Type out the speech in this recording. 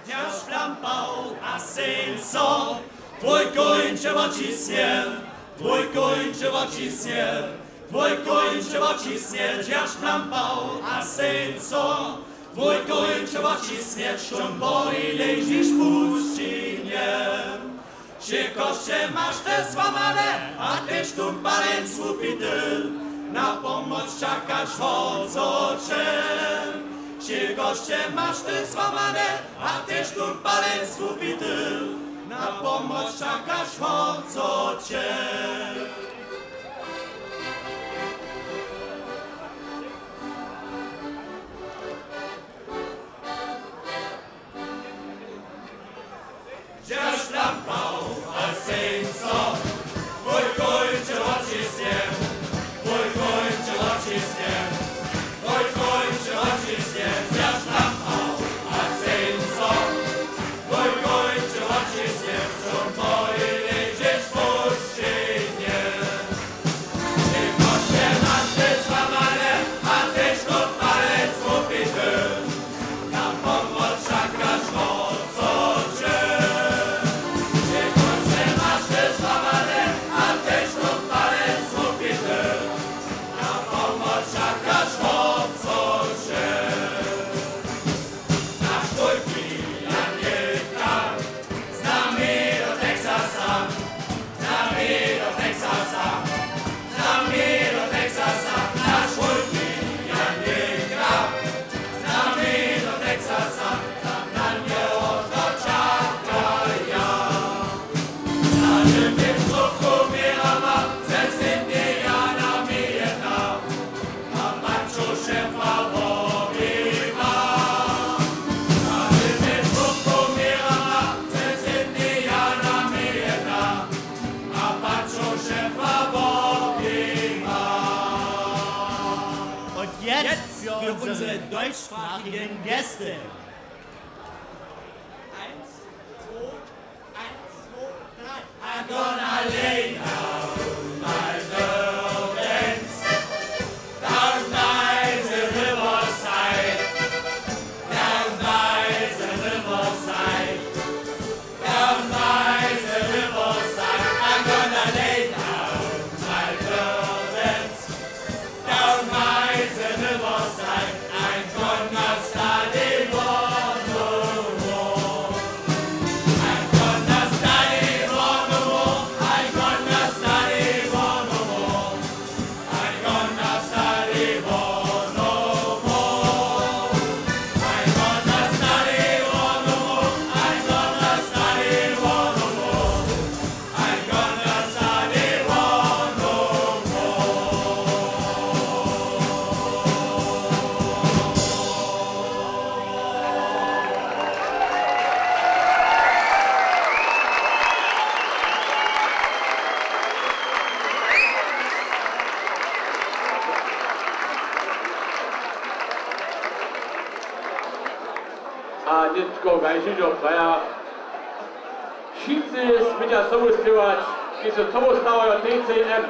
Ja šlampal a senco, tvoj kończe ocisnie, tvoj kończe ocisnie, tvoj kończe ocisnie, ja šlampal a senco, tvoj kończe ocisnie, szcząbori leżysz puścinie. Się koście masz te złamane, a też tu palec łupity, na pomoc czekasz ococzem. Się goście masz te złamane, a też tu palec łupity, na pomoc czekasz ococzem. Dziaś lampał, a senco, mój kończy ocisnie, mój kończy ocisnie, mój kończy ocisnie. Dziaś lampał, a senco, mój kończy ocisnie, są moi leżysz puścinie. Ty koście masz te złamane, a też tu palec łupity, na pomoc czekasz ococzem. Für unsere deutschsprachigen Gäste. 1, 2, 3. I'm gonna lay down my burdens down by the riverside, down by the riverside, down by the riverside. I'm gonna lay down my burdens down by the riverside. I'm gonna study one more. I'm gonna study one more. I'm gonna study one more. I'm gonna study one more. I'm gonna study one more. I'm gonna study one more. I'm gonna study one A dziecko Gajsidzio Kraja wszyscy z Wycia sobą śpiewać, kiedy to stało o TCM.